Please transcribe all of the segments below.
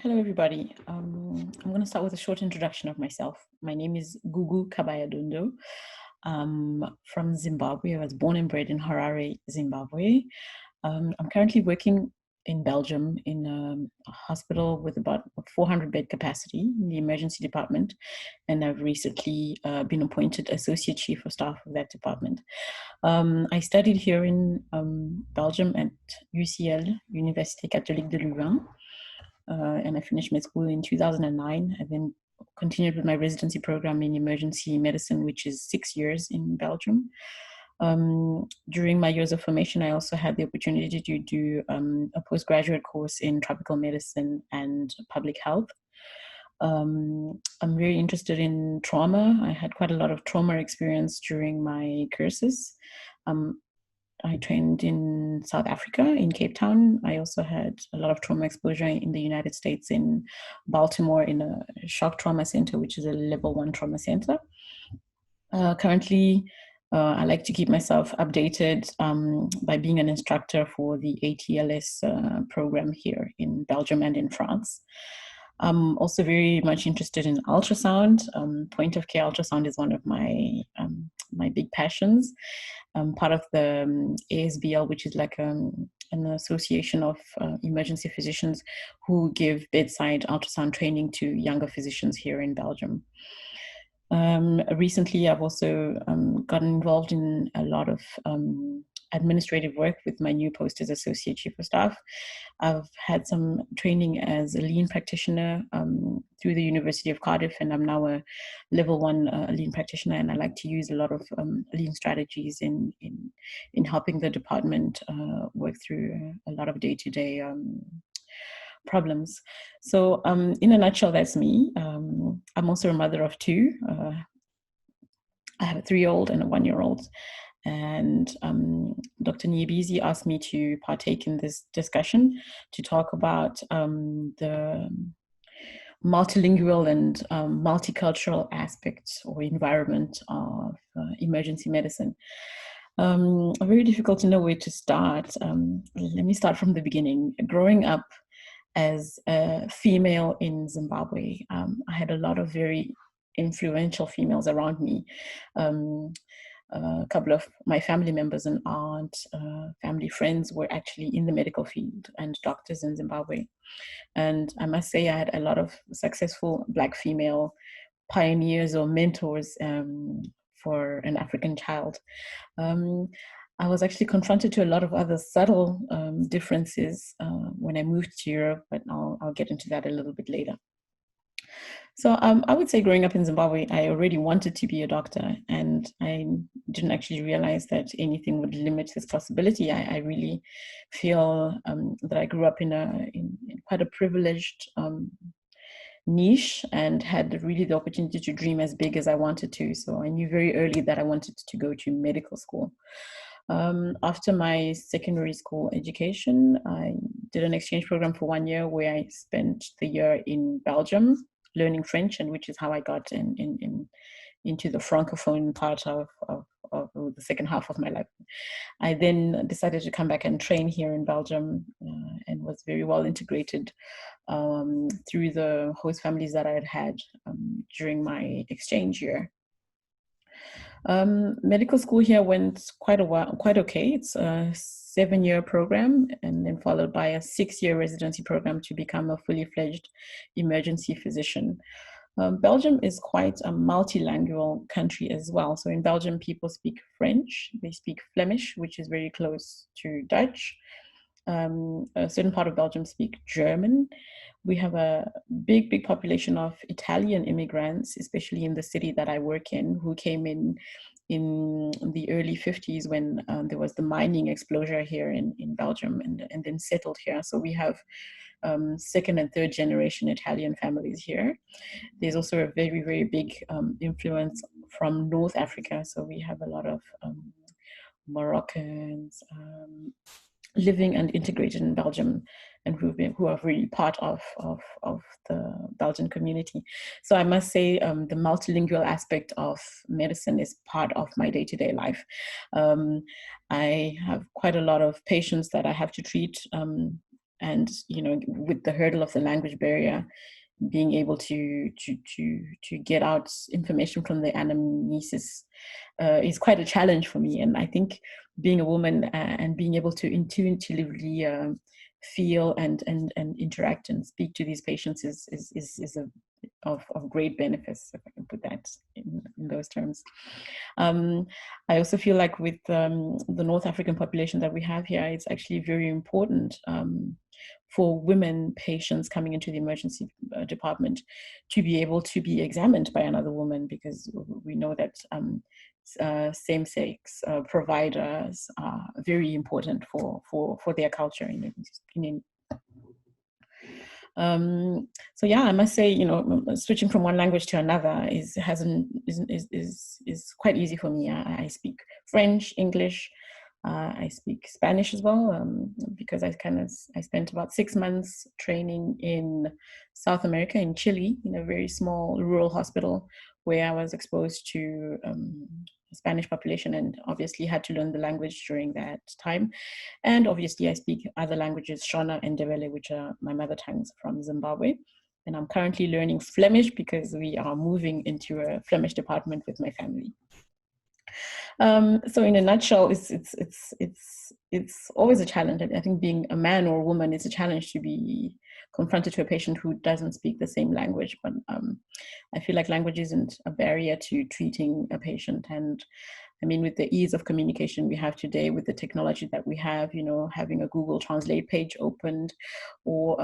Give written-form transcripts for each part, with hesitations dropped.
Hello, everybody. I'm going to start with a short introduction of myself. My name is Gugu Kabayadondo. From Zimbabwe. I was born and bred in Harare, Zimbabwe. I'm currently working in Belgium in a hospital with about a 400 bed capacity in the emergency department. And I've recently been appointed Associate Chief of Staff of that department. I studied here in Belgium at UCL, Université Catholique de Louvain. And I finished my school in 2009. I then continued with my residency program in emergency medicine, which is 6 years in Belgium. During my years of formation, I also had the opportunity to do a postgraduate course in tropical medicine and public health. I'm very interested in trauma. I had quite a lot of trauma experience during my courses. I trained in South Africa, in Cape Town. I also had a lot of trauma exposure in the United States, in Baltimore, in a shock trauma center, which is a level 1 trauma center. Currently, I like to keep myself updated by being an instructor for the ATLS program here in Belgium and in France. I'm also very much interested in ultrasound. Point of care ultrasound is one of my big passions. Part of the ASBL, which is like an association of emergency physicians who give bedside ultrasound training to younger physicians here in Belgium. Recently, I've also gotten involved in a lot of administrative work with my new post as Associate Chief of Staff. I've had some training as a lean practitioner through the University of Cardiff, and I'm now a level 1 lean practitioner, and I like to use a lot of lean strategies in helping the department work through a lot of day-to-day problems. So in a nutshell, that's me. I'm also a mother of 2. I have a 3-year-old and a 1-year-old. And Dr. Niyibizi asked me to partake in this discussion to talk about the multilingual and multicultural aspects or environment of emergency medicine. Very difficult to know where to start. Let me start from the beginning. Growing up as a female in Zimbabwe, I had a lot of very influential females around me. A couple of my family members and aunt, family friends were actually in the medical field and doctors in Zimbabwe. And I must say I had a lot of successful Black female pioneers or mentors for an African child. I was actually confronted to a lot of other subtle differences when I moved to Europe, but I'll get into that a little bit later. So I would say growing up in Zimbabwe, I already wanted to be a doctor, and I didn't actually realize that anything would limit this possibility. I really feel that I grew up in quite a privileged niche and had really the opportunity to dream as big as I wanted to. So I knew very early that I wanted to go to medical school. After my secondary school education, I did an exchange program for 1 year where I spent the year in Belgium learning French, and which is how I got into the Francophone part of the second half of my life. I then decided to come back and train here in Belgium and was very well integrated through the host families that I had during my exchange year. Medical school here went quite okay. It's a 7-year program, and then followed by a 6-year residency program to become a fully fledged emergency physician. Belgium is quite a multilingual country as well. So in Belgium, people speak French, they speak Flemish, which is very close to Dutch. A certain part of Belgium speak German. We have a big population of Italian immigrants, especially in the city that I work in, who came in the early 50s when there was the mining explosion here in Belgium and then settled here. So we have second and third generation Italian families here. There's also a very big influence from North Africa. So we have a lot of Moroccans living and integrated in Belgium, and who are really part of the Belgian community. So I must say the multilingual aspect of medicine is part of my day-to-day life. I have quite a lot of patients that I have to treat and with the hurdle of the language barrier, being able to get out information from the anamnesis is quite a challenge for me. And I think being a woman and being able to intuitively feel and interact and speak to these patients is of great benefits, if I can put that in those terms. I also feel like with the North African population that we have here, it's actually very important for women patients coming into the emergency department to be able to be examined by another woman, because we know that same-sex providers are very important for their culture in so yeah, I must say, switching from one language to another is quite easy for me. I speak French, English, I speak Spanish as well, because I spent about 6 months training in South America, in Chile, in a very small rural hospital, where I was exposed to Spanish population, and obviously had to learn the language during that time. And obviously I speak other languages, Shona and Ndebele, which are my mother tongues from Zimbabwe. And I'm currently learning Flemish because we are moving into a Flemish department with my family. So in a nutshell, it's always a challenge. I think being a man or a woman is a challenge to be confronted to a patient who doesn't speak the same language. But I feel like language isn't a barrier to treating a patient. And I mean, with the ease of communication we have today, with the technology that we have, having a Google Translate page opened, or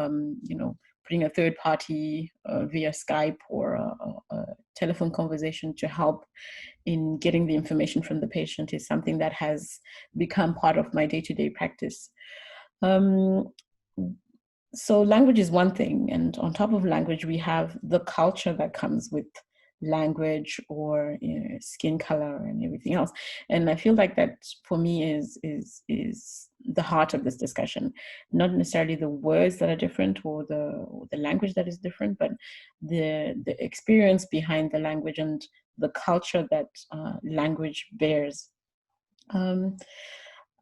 putting a third party via Skype or a telephone conversation to help in getting the information from the patient is something that has become part of my day-to-day practice. So language is one thing, and on top of language, we have the culture that comes with language, or skin color and everything else. And I feel like that for me is the heart of this discussion. Not necessarily the words that are different, or the language that is different, but the experience behind the language and the culture that language bears. I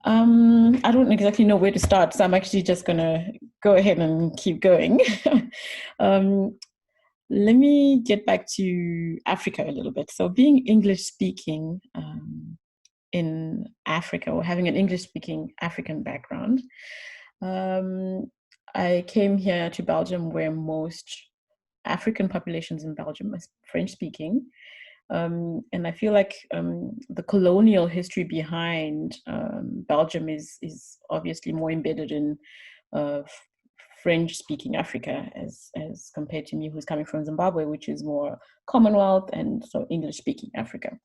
don't exactly know where to start, so I'm actually just gonna go ahead and keep going. Let me get back to Africa a little bit. So being English speaking in Africa, or having an English speaking African background, I came here to Belgium, where most African populations in Belgium are French speaking. And I feel like the colonial history behind Belgium is obviously more embedded in French-speaking Africa as compared to me, who's coming from Zimbabwe, which is more Commonwealth and so English-speaking Africa.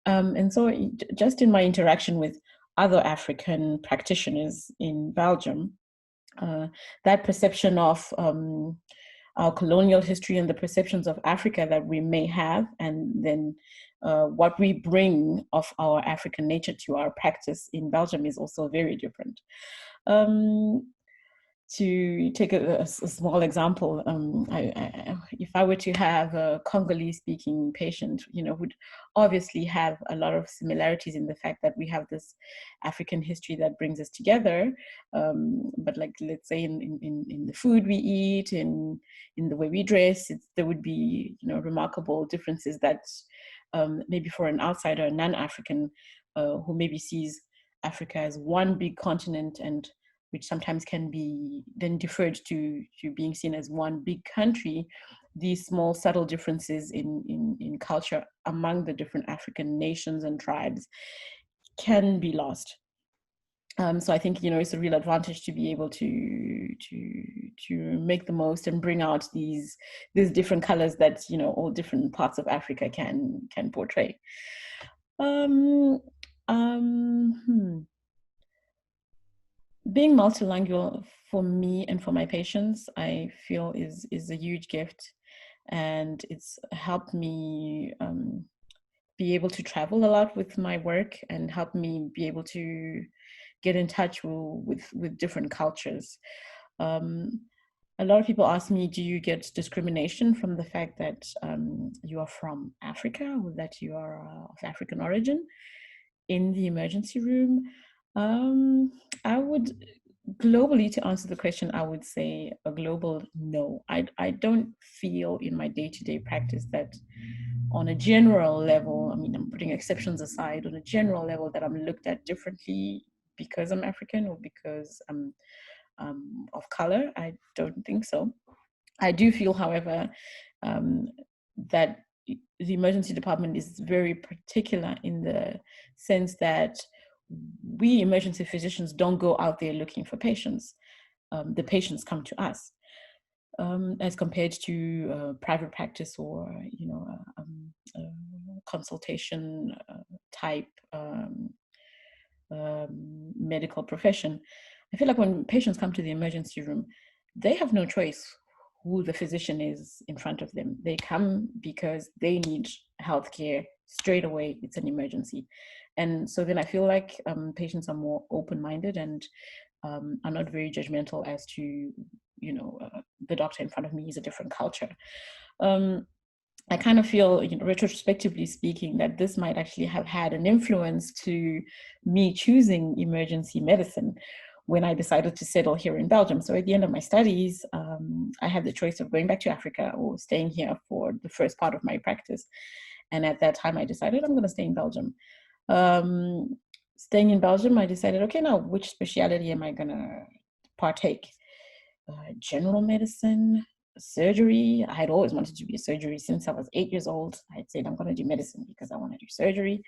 And so just in my interaction with other African practitioners in Belgium, that perception of our colonial history and the perceptions of Africa that we may have, and then what we bring of our African nature to our practice in Belgium is also very different. To take a small example, if I were to have a Congolese-speaking patient, would obviously have a lot of similarities in the fact that we have this African history that brings us together. But like, let's say in the food we eat, in the way we dress, there would be remarkable differences that maybe for an outsider, a non-African, who maybe sees Africa as one big continent, and which sometimes can be then deferred to being seen as one big country, these small subtle differences in culture among the different African nations and tribes can be lost. So I think it's a real advantage to be able to make the most and bring out these different colors that all different parts of Africa can portray. Being multilingual for me and for my patients, I feel is a huge gift, and it's helped me be able to travel a lot with my work, and help me be able to get in touch with different cultures. A lot of people ask me, do you get discrimination from the fact that you are from Africa, or that you are of African origin in the emergency room? I would globally, to answer the question, I would say a global no. I don't feel in my day-to-day practice that on a general level, I mean, I'm putting exceptions aside, on a general level that I'm looked at differently because I'm African or because I'm of color. I don't think so. I do feel, however, um, that the emergency department is very particular in the sense that we emergency physicians don't go out there looking for patients. The patients come to us, as compared to private practice or consultation type medical profession. I feel like when patients come to the emergency room, they have no choice who the physician is in front of them. They come because they need healthcare straight away. It's an emergency. And so then I feel like patients are more open-minded and are not very judgmental as to, the doctor in front of me is a different culture. I kind of feel, retrospectively speaking, that this might actually have had an influence to me choosing emergency medicine when I decided to settle here in Belgium. So at the end of my studies, I had the choice of going back to Africa or staying here for the first part of my practice. And at that time, I decided I'm going to stay in Belgium. Staying in Belgium, I decided, okay, now which specialty am I going to partake? General medicine, surgery. I had always wanted to be a surgery since I was 8 years old. I had said I'm going to do medicine because I want to do surgery.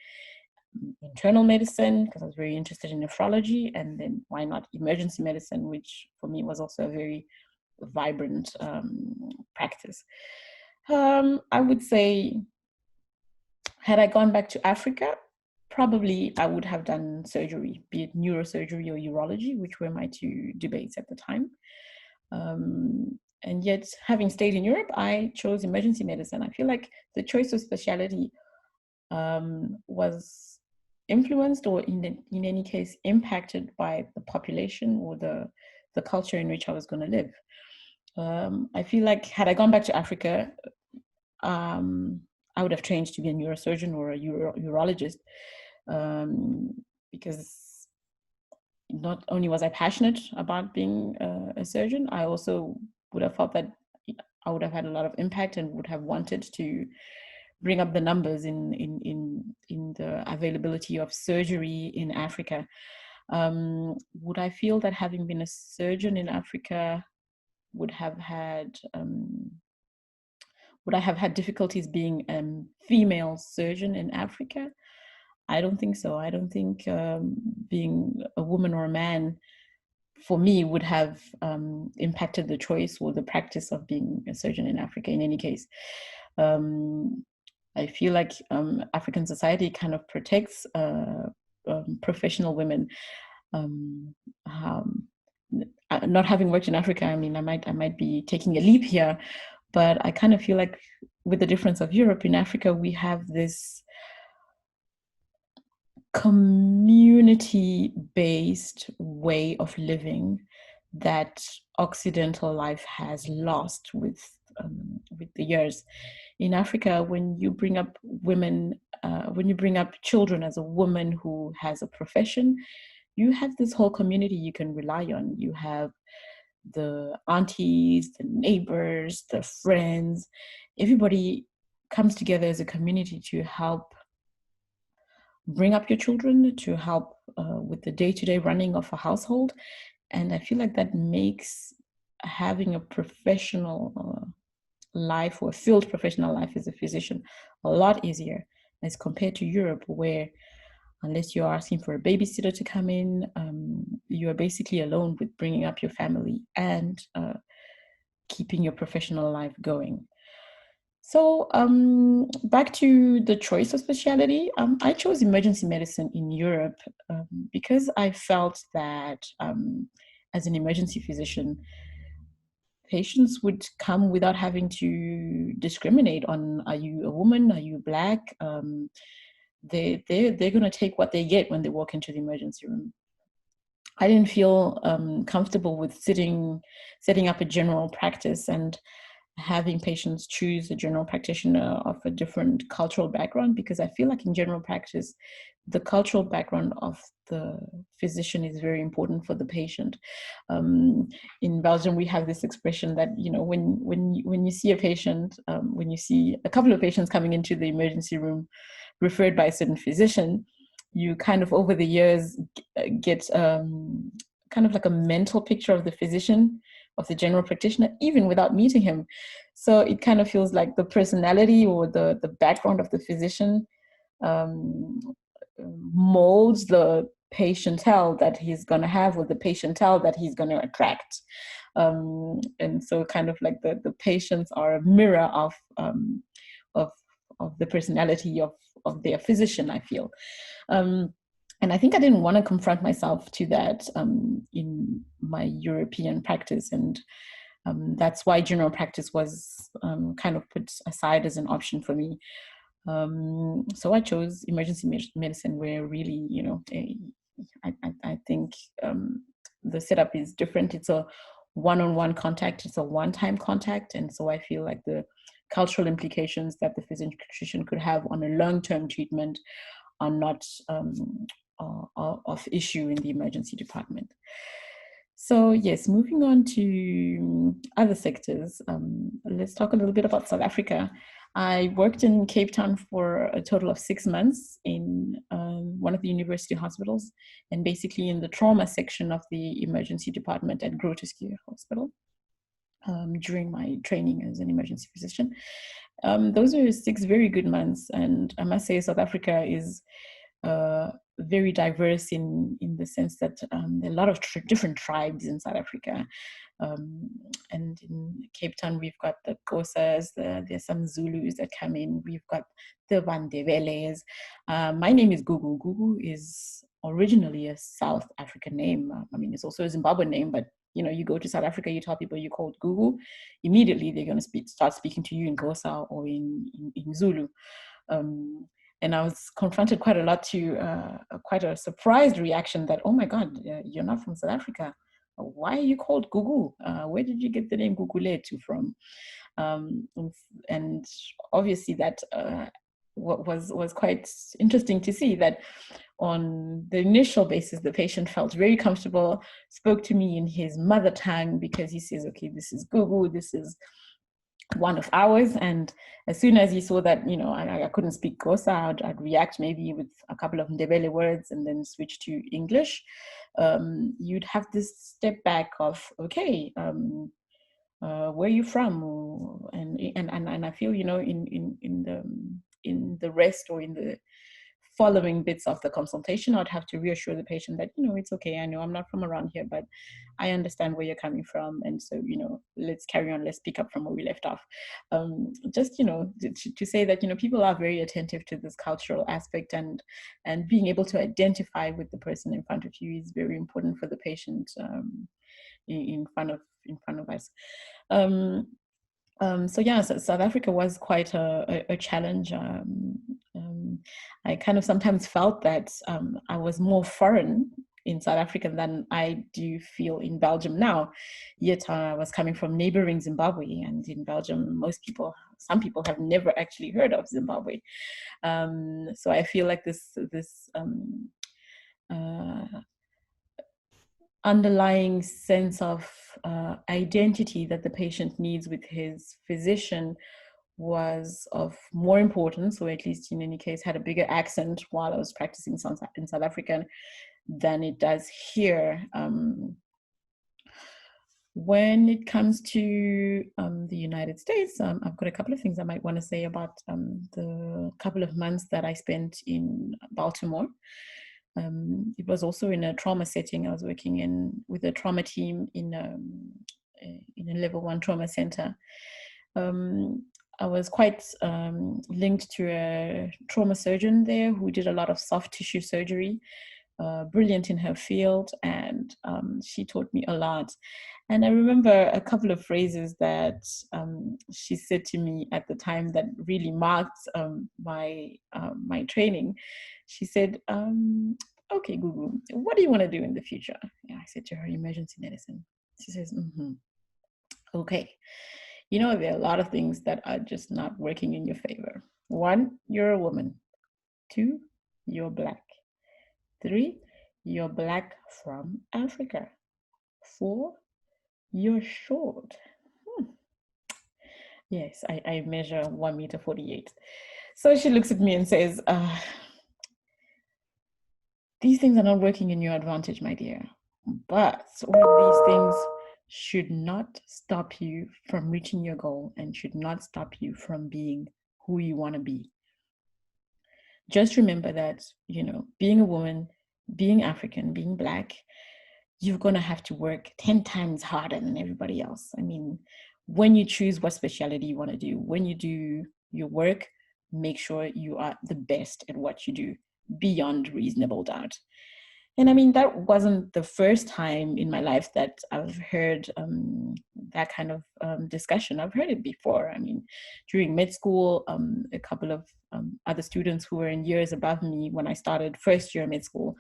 Internal medicine because I was very interested in nephrology, and then why not emergency medicine, which for me was also a very vibrant practice. I would say, had I gone back to Africa, probably I would have done surgery, be it neurosurgery or urology, which were my two debates at the time. And yet, having stayed in Europe, I chose emergency medicine. I feel like the choice of specialty was influenced or in any case impacted by the population or the culture in which I was going to live. I feel like had I gone back to Africa, I would have trained to be a neurosurgeon or a urologist, because not only was I passionate about being a surgeon, I also would have felt that I would have had a lot of impact and would have wanted to bring up the numbers in the availability of surgery in Africa. Would I feel that having been a surgeon in Africa would I have had difficulties being a female surgeon in Africa? I don't think so. I don't think being a woman or a man for me would have impacted the choice or the practice of being a surgeon in Africa in any case. I feel like African society kind of protects professional women. Not having worked in Africa, I mean, I might be taking a leap here, but I kind of feel like with the difference of Europe, in Africa, we have this community-based way of living that Occidental life has lost with the years. In Africa, when you bring up women, when you bring up children as a woman who has a profession, you have this whole community you can rely on. You have the aunties, the neighbors, the friends. Everybody comes together as a community to help bring up your children, to help with the day-to-day running of a household. And I feel like that makes having a professional life or a field professional life as a physician a lot easier as compared to Europe, where unless you're asking for a babysitter to come in, you're basically alone with bringing up your family and keeping your professional life going. So back to the choice of specialty, I chose emergency medicine in Europe because I felt that as an emergency physician, patients would come without having to discriminate on, are you a woman, are you Black? They're going to take what they get when they walk into the emergency room. I didn't feel comfortable with setting up a general practice and having patients choose a general practitioner of a different cultural background, because I feel like in general practice, the cultural background of the physician is very important for the patient. In Belgium, we have this expression that, you know, when you see a patient, when you see a couple of patients coming into the emergency room referred by a certain physician, you kind of over the years get kind of like a mental picture of the physician, of the general practitioner, even without meeting him. So it kind of feels like the personality or the background of the physician um, molds the patientele that he's going to have, or the patientele that he's going to attract. And so kind of like the patients are a mirror of of the personality of their physician, I feel. And I think I didn't want to confront myself to that in my European practice. And that's why general practice was kind of put aside as an option for me. So I chose emergency medicine, where really, you know, I think the setup is different. It's a one-on-one contact, it's a one-time contact. And so I feel like the cultural implications that the physician could have on a long-term treatment are not of issue in the emergency department. So yes, moving on to other sectors, let's talk a little bit about South Africa. I worked in Cape Town for a total of 6 months in one of the university hospitals, and basically in the trauma section of the emergency department at Groote Schuur Hospital during my training as an emergency physician. Those are 6 very good months, and I must say South Africa is very diverse in the sense that there are a lot of different tribes in South Africa. And in Cape Town, we've got the Xhosas, there's some Zulus that come in, we've got the Vandeveles. My name is Gugu. Gugu is originally a South African name. I mean, it's also a Zimbabwean name, but you know, you go to South Africa, you tell people you're called Gugu, immediately they're going to start speaking to you in Xhosa or in Zulu. And I was confronted quite a lot to quite a surprised reaction that, oh my God, you're not from South Africa. Why are you called Gugu? Where did you get the name Guguletu from? And obviously that was quite interesting to see that on the initial basis, the patient felt very comfortable, spoke to me in his mother tongue, because he says, okay, this is Gugu, this is one of ours. And as soon as he saw that, you know, I couldn't speak Xhosa, I'd react maybe with a couple of Ndebele words and then switch to English. You'd have this step back of, okay, where are you from? And I feel, you know, in the rest or in the following bits of the consultation, I'd have to reassure the patient that, you know, it's okay, I know I'm not from around here, but I understand where you're coming from. And so, you know, let's carry on, let's pick up from where we left off. Just, you know, to say that, you know, people are very attentive to this cultural aspect, and being able to identify with the person in front of you is very important for the patient in front of us. So yeah, so South Africa was quite a challenge. I kind of sometimes felt that I was more foreign in South Africa than I do feel in Belgium now. Yet I was coming from neighboring Zimbabwe, and in Belgium, some people have never actually heard of Zimbabwe. So I feel like this underlying sense of identity that the patient needs with his physician was of more importance, or at least in any case had a bigger accent while I was practicing in South Africa than it does here. When it comes to the United States, I've got a couple of things I might want to say about the couple of months that I spent in Baltimore. It was also in a trauma setting. I was working with a trauma team in a level 1 trauma center. I was quite linked to a trauma surgeon there who did a lot of soft tissue surgery, brilliant in her field, and she taught me a lot. And I remember a couple of phrases that she said to me at the time that really marked my training. She said, okay, Gugu, what do you want to do in the future? Yeah, I said to her, emergency medicine. She says, okay. You know, there are a lot of things that are just not working in your favor. One, you're a woman. Two, you're Black. Three, you're Black from Africa. Four, you're short. Hmm. Yes, I measure 1 meter 48. So she looks at me and says, these things are not working in your advantage, my dear. But all of these things should not stop you from reaching your goal and should not stop you from being who you want to be. Just remember that, you know, being a woman, being African, being Black, you're going to have to work 10 times harder than everybody else. I mean, when you choose what specialty you want to do, when you do your work, make sure you are the best at what you do beyond reasonable doubt. And I mean, that wasn't the first time in my life that I've heard that kind of discussion. I've heard it before. I mean, during med school, a couple of other students who were in years above me when I started first year med school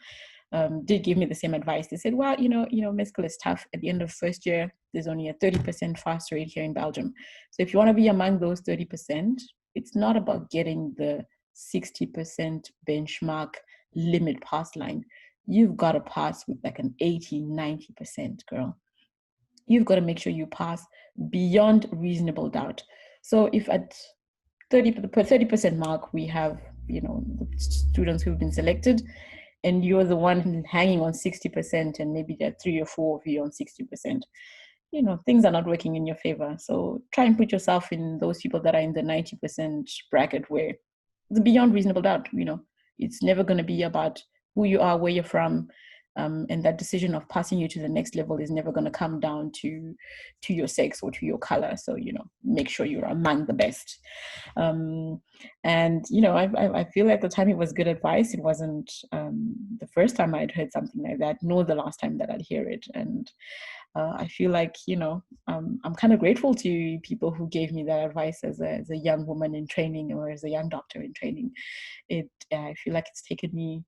did give me the same advice. They said, well, med school is tough. At the end of first year, there's only a 30% pass rate here in Belgium. So if you want to be among those 30%, it's not about getting the 60% benchmark limit pass line. You've got to pass with like an 80, 90%, girl. You've got to make sure you pass beyond reasonable doubt. So if at 30% mark, we have, students who've been selected, and you're the one hanging on 60%, and maybe there are 3 or 4 of you on 60%, things are not working in your favor. So try and put yourself in those people that are in the 90% bracket where it's beyond reasonable doubt. It's never going to be about who you are, where you're from, and that decision of passing you to the next level is never going to come down to your sex or to your color. So make sure you're among the best. And I feel at the time it was good advice. It wasn't the first time I'd heard something like that, nor the last time that I'd hear it. And I feel like I'm kind of grateful to people who gave me that advice as a young woman in training, or as a young doctor in training. I feel like it's taken me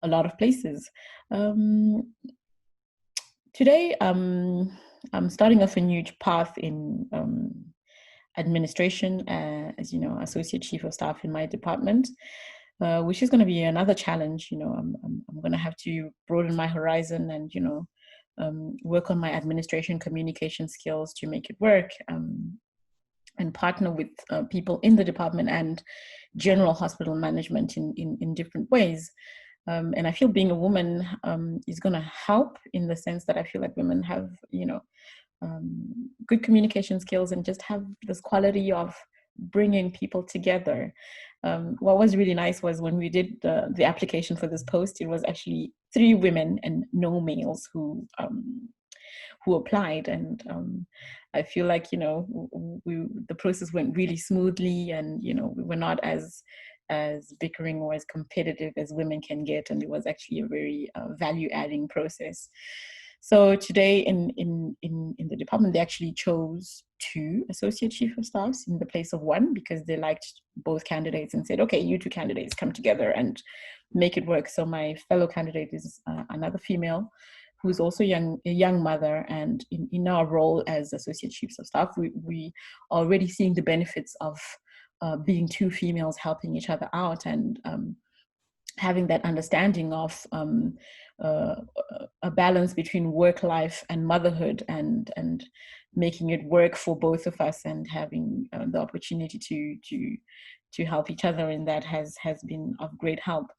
a lot of places. Today, I'm starting off a new path in administration as associate chief of staff in my department, which is going to be another challenge. I'm going to have to broaden my horizon and work on my administration communication skills to make it work, and partner with people in the department and general hospital management in different ways. And I feel being a woman is going to help, in the sense that I feel like women have, good communication skills and just have this quality of bringing people together. What was really nice was when we did the application for this post, it was actually 3 women and no males who applied. And I feel like, the process went really smoothly, and, we were not as bickering or as competitive as women can get. And it was actually a very value-adding process. So today in the department, they actually chose 2 associate chief of staffs in the place of 1, because they liked both candidates and said, okay, you 2 candidates come together and make it work. So my fellow candidate is another female who's also a young mother. And in our role as associate chiefs of staff, we are already seeing the benefits of being 2 females helping each other out, and having that understanding of a balance between work life and motherhood, and making it work for both of us, and having the opportunity to help each other in that has been of great help.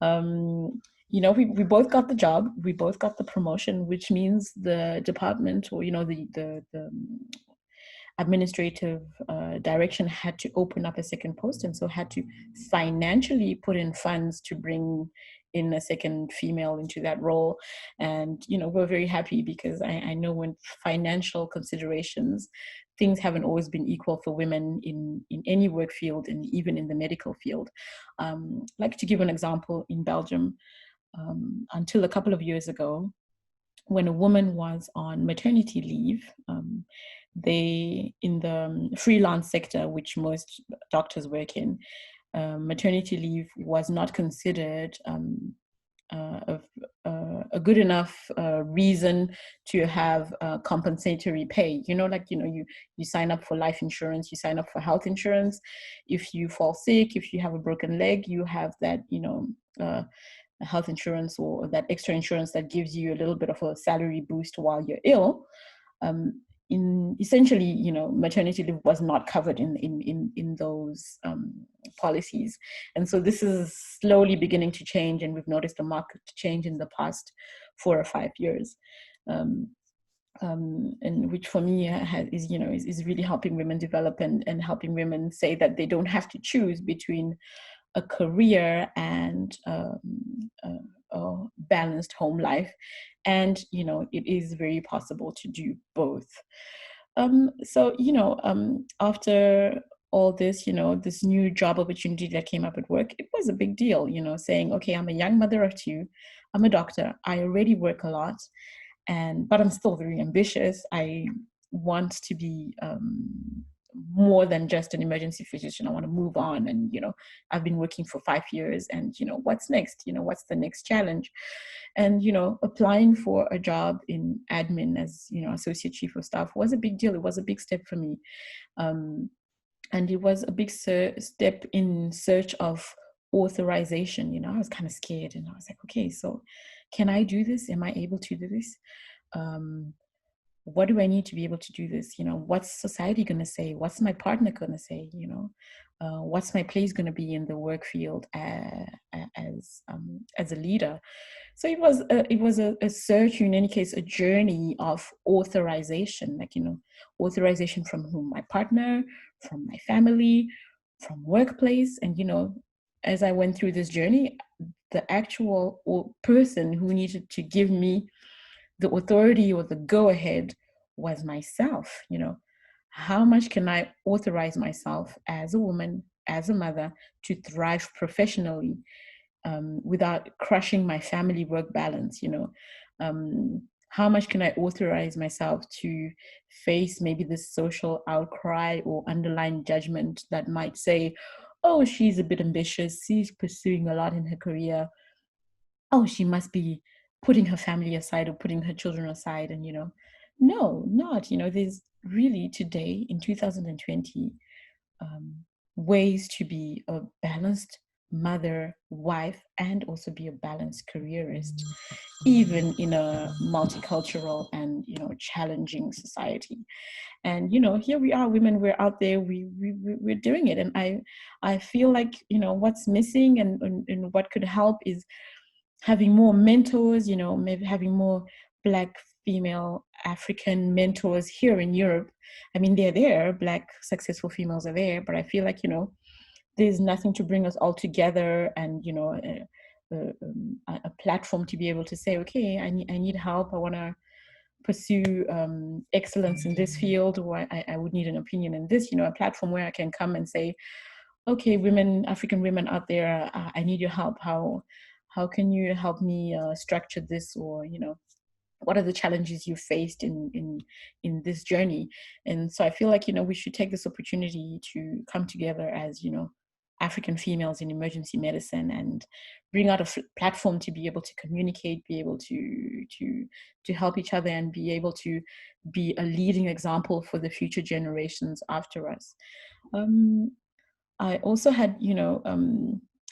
We both got the job, we both got the promotion, which means the department, or the administrative direction had to open up a second post, and so had to financially put in funds to bring in a second female into that role. And we're very happy, because I know when financial considerations, things haven't always been equal for women in any work field, and even in the medical field. Like, to give an example, in Belgium, until a couple of years ago, when a woman was on maternity leave, they, in the freelance sector, which most doctors work in, maternity leave was not considered a good enough reason to have compensatory pay. You sign up for life insurance, you sign up for health insurance. If you fall sick, if you have a broken leg, you have that, health insurance or that extra insurance that gives you a little bit of a salary boost while you're ill. In essentially, maternity leave was not covered in those policies, and so this is slowly beginning to change, and we've noticed a marked change in the past 4 or 5 years, and which for me is really helping women develop and helping women say that they don't have to choose between a career and a balanced home life, and it is very possible to do both. After all this, this new job opportunity that came up at work, it was a big deal, saying, okay, I'm a young mother of two, I'm a doctor, I already work a lot, but I'm still very ambitious. I want to be more than just an emergency physician. I want to move on, and I've been working for 5 years, and what's next? What's the next challenge? And applying for a job in admin as associate chief of staff was a big deal. It was a big step for me, and it was a big step in search of authorization. I was kind of scared, and I was like, okay, so can I do this? Am I able to do this? What do I need to be able to do this? What's society going to say? What's my partner going to say? What's my place going to be in the work field as a leader? So it was a search, in any case, a journey of authorization, authorization from whom? My partner, from my family, from workplace. And, as I went through this journey, the actual person who needed to give me the authority or the go-ahead was myself. How much can I authorize myself as a woman, as a mother, to thrive professionally without crushing my family work balance? How much can I authorize myself to face maybe this social outcry or underlying judgment that might say, oh, she's a bit ambitious, she's pursuing a lot in her career, oh, she must be putting her family aside or putting her children aside. And no, not. There's really, today in 2020, ways to be a balanced mother, wife, and also be a balanced careerist, even in a multicultural and challenging society. And here we are, women, we're out there, we're doing it. And I feel like what's missing and what could help is having more mentors, maybe having more Black, female, African mentors here in Europe. I mean, they're there, Black successful females are there, but I feel like, there's nothing to bring us all together, and, a platform to be able to say, okay, I need help. I want to pursue excellence in this field, or I would need an opinion in this, a platform where I can come and say, okay, women, African women out there, I need your help. How can you help me structure this? Or, what are the challenges you faced in this journey? And so I feel like, we should take this opportunity to come together as, African females in emergency medicine, and bring out a platform to be able to communicate, be able to help each other, and be able to be a leading example for the future generations after us. I also had,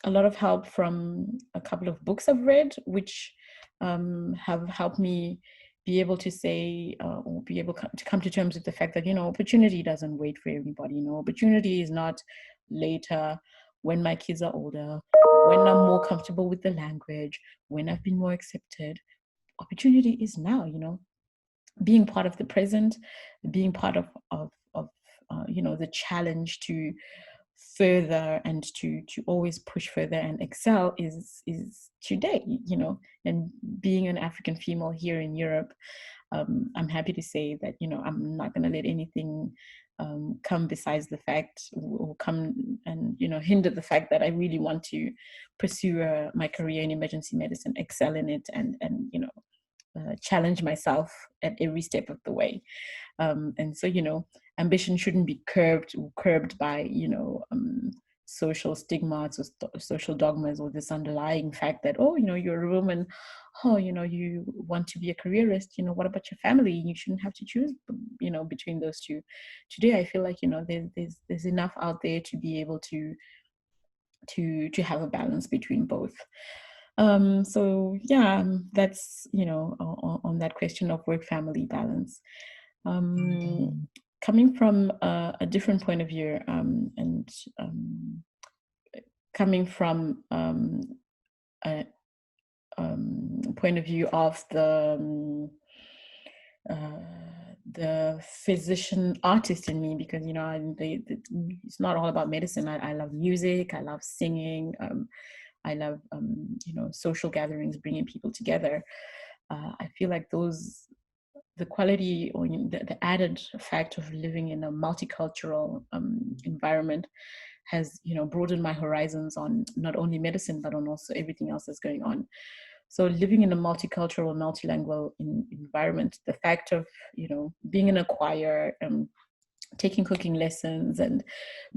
a lot of help from a couple of books I've read, which have helped me be able to say, or be able to come to terms with the fact that, opportunity doesn't wait for everybody. Opportunity is not later, when my kids are older, when I'm more comfortable with the language, when I've been more accepted. Opportunity is now, being part of the present, being part of the challenge to further and to always push further and excel is today. And being an African female here in Europe, I'm happy to say that I'm not going to let anything come besides the fact, or come and hinder the fact that I really want to pursue my career in emergency medicine, excel in it, and challenge myself at every step of the way. And so ambition shouldn't be curbed by social stigmas or social dogmas, or this underlying fact that, oh, you're a woman, oh, you want to be a careerist, what about your family? You shouldn't have to choose, between those two. Today, I feel like, there's enough out there to be able to have a balance between both. So yeah, that's, on that question of work family balance. Coming from a different point of view, and coming from a point of view of the physician artist in me, because it's not all about medicine. I love music, I love singing, I love social gatherings, bringing people together. I feel like the quality, or the added fact of living in a multicultural environment has broadened my horizons on not only medicine, but on also everything else that's going on. So living in a multicultural, multilingual environment, the fact of being in a choir, taking cooking lessons, and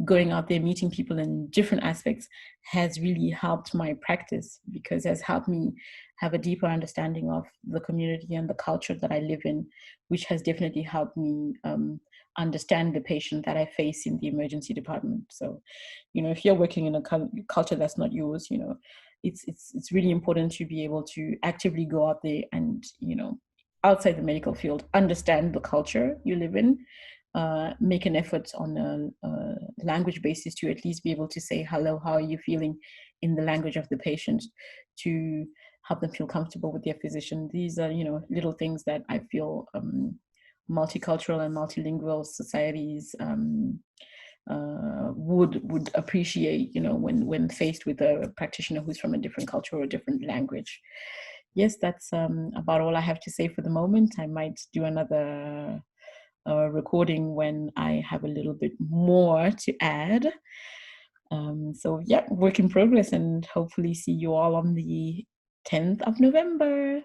going out there meeting people in different aspects has really helped my practice, because it has helped me have a deeper understanding of the community and the culture that I live in, which has definitely helped me understand the patient that I face in the emergency department. So, if you're working in a culture that's not yours, it's really important to be able to actively go out there and, outside the medical field, understand the culture you live in, make an effort on a language basis to at least be able to say, hello, how are you feeling, in the language of the patient, to help them feel comfortable with their physician. These are, little things that I feel multicultural and multilingual societies would appreciate, when faced with a practitioner who's from a different culture or a different language. Yes, that's about all I have to say for the moment. I might do another recording when I have a little bit more to add. So yeah, work in progress, and hopefully see you all on the 10th of November.